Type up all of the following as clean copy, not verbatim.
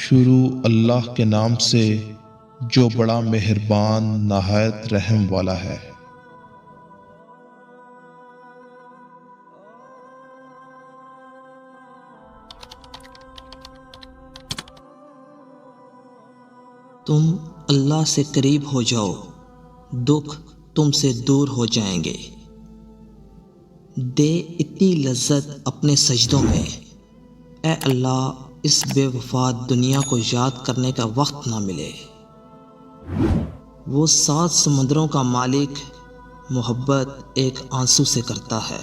شروع اللہ کے نام سے جو بڑا مہربان نہایت رحم والا ہے۔ تم اللہ سے قریب ہو جاؤ، دکھ تم سے دور ہو جائیں گے۔ دے اتنی لذت اپنے سجدوں میں، اے اللہ اس بے وفا دنیا کو یاد کرنے کا وقت نہ ملے۔ وہ 7 سمندروں کا مالک محبت ایک آنسو سے کرتا ہے۔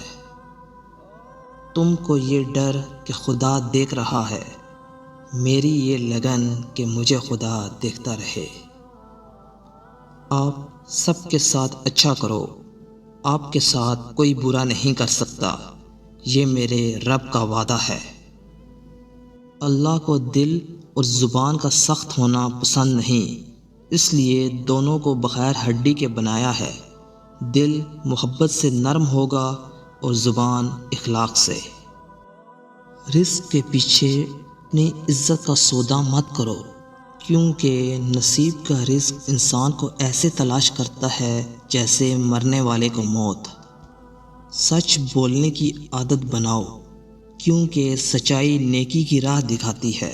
تم کو یہ ڈر کہ خدا دیکھ رہا ہے، میری یہ لگن کہ مجھے خدا دیکھتا رہے۔ آپ سب کے ساتھ اچھا کرو، آپ کے ساتھ کوئی برا نہیں کر سکتا، یہ میرے رب کا وعدہ ہے۔ اللہ کو دل اور زبان کا سخت ہونا پسند نہیں، اس لیے دونوں کو بغیر ہڈی کے بنایا ہے۔ دل محبت سے نرم ہوگا اور زبان اخلاق سے۔ رزق کے پیچھے اپنی عزت کا سودا مت کرو، کیونکہ نصیب کا رزق انسان کو ایسے تلاش کرتا ہے جیسے مرنے والے کو موت۔ سچ بولنے کی عادت بناؤ، کیونکہ سچائی نیکی کی راہ دکھاتی ہے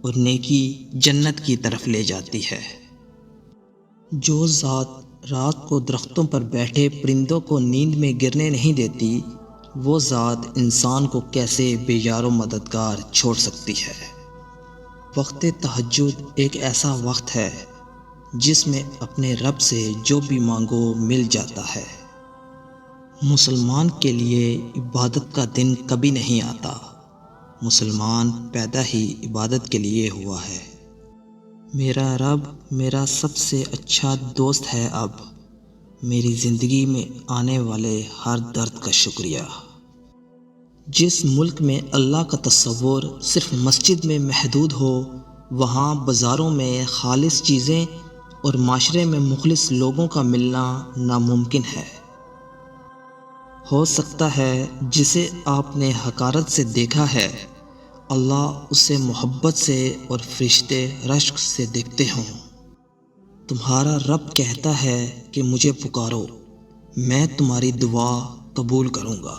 اور نیکی جنت کی طرف لے جاتی ہے۔ جو ذات رات کو درختوں پر بیٹھے پرندوں کو نیند میں گرنے نہیں دیتی، وہ ذات انسان کو کیسے بے یار و مددگار چھوڑ سکتی ہے۔ وقت تہجد ایک ایسا وقت ہے جس میں اپنے رب سے جو بھی مانگو مل جاتا ہے۔ مسلمان کے لیے عبادت کا دن کبھی نہیں آتا، مسلمان پیدا ہی عبادت کے لیے ہوا ہے۔ میرا رب میرا سب سے اچھا دوست ہے، اب میری زندگی میں آنے والے ہر درد کا شکریہ۔ جس ملک میں اللہ کا تصور صرف مسجد میں محدود ہو، وہاں بازاروں میں خالص چیزیں اور معاشرے میں مخلص لوگوں کا ملنا ناممکن ہے۔ ہو سکتا ہے جسے آپ نے حقارت سے دیکھا ہے، اللہ اسے محبت سے اور فرشتے رشک سے دیکھتے ہوں۔ تمہارا رب کہتا ہے کہ مجھے پکارو، میں تمہاری دعا قبول کروں گا۔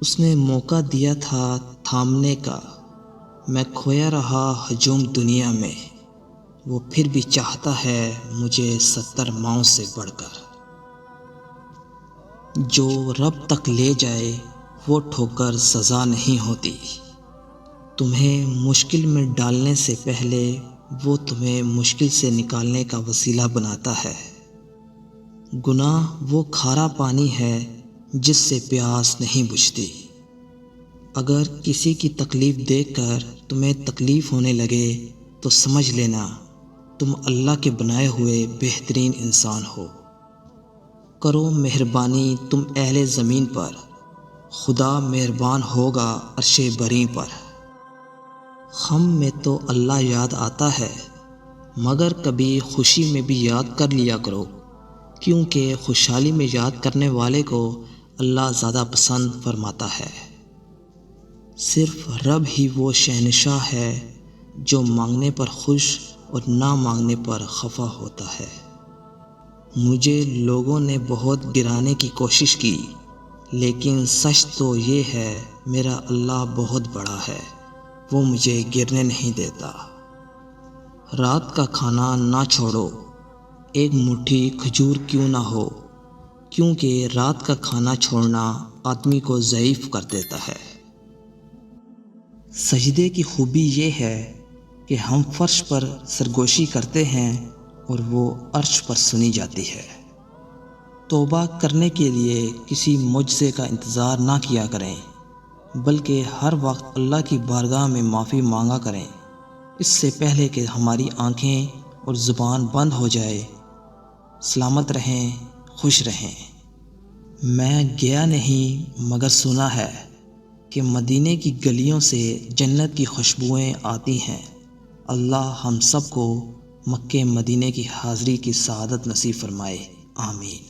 اس نے موقع دیا تھا تھامنے کا، میں کھویا رہا ہجوم دنیا میں، وہ پھر بھی چاہتا ہے مجھے 70 ماؤں سے بڑھ کر۔ جو رب تک لے جائے وہ ٹھوکر سزا نہیں ہوتی۔ تمہیں مشکل میں ڈالنے سے پہلے وہ تمہیں مشکل سے نکالنے کا وسیلہ بناتا ہے۔ گناہ وہ کھارا پانی ہے جس سے پیاس نہیں بجھتی۔ اگر کسی کی تکلیف دیکھ کر تمہیں تکلیف ہونے لگے تو سمجھ لینا تم اللہ کے بنائے ہوئے بہترین انسان ہو۔ کرو مہربانی تم اہل زمین پر، خدا مہربان ہوگا عرش بری پر۔ غم میں تو اللہ یاد آتا ہے، مگر کبھی خوشی میں بھی یاد کر لیا کرو، کیونکہ خوشحالی میں یاد کرنے والے کو اللہ زیادہ پسند فرماتا ہے۔ صرف رب ہی وہ شہنشاہ ہے جو مانگنے پر خوش اور نہ مانگنے پر خفا ہوتا ہے۔ مجھے لوگوں نے بہت گرانے کی کوشش کی، لیکن سچ تو یہ ہے میرا اللہ بہت بڑا ہے، وہ مجھے گرنے نہیں دیتا۔ رات کا کھانا نہ چھوڑو، ایک مٹھی کھجور کیوں نہ ہو، کیونکہ رات کا کھانا چھوڑنا آدمی کو ضعیف کر دیتا ہے۔ سجدے کی خوبی یہ ہے کہ ہم فرش پر سرگوشی کرتے ہیں اور وہ عرش پر سنی جاتی ہے۔ توبہ کرنے کے لیے کسی معجزے کا انتظار نہ کیا کریں، بلکہ ہر وقت اللہ کی بارگاہ میں معافی مانگا کریں، اس سے پہلے کہ ہماری آنکھیں اور زبان بند ہو جائے۔ سلامت رہیں، خوش رہیں۔ میں گیا نہیں مگر سنا ہے کہ مدینے کی گلیوں سے جنت کی خوشبوئیں آتی ہیں۔ اللہ ہم سب کو مکہ مدینے کی حاضری کی سعادت نصیب فرمائے، آمین۔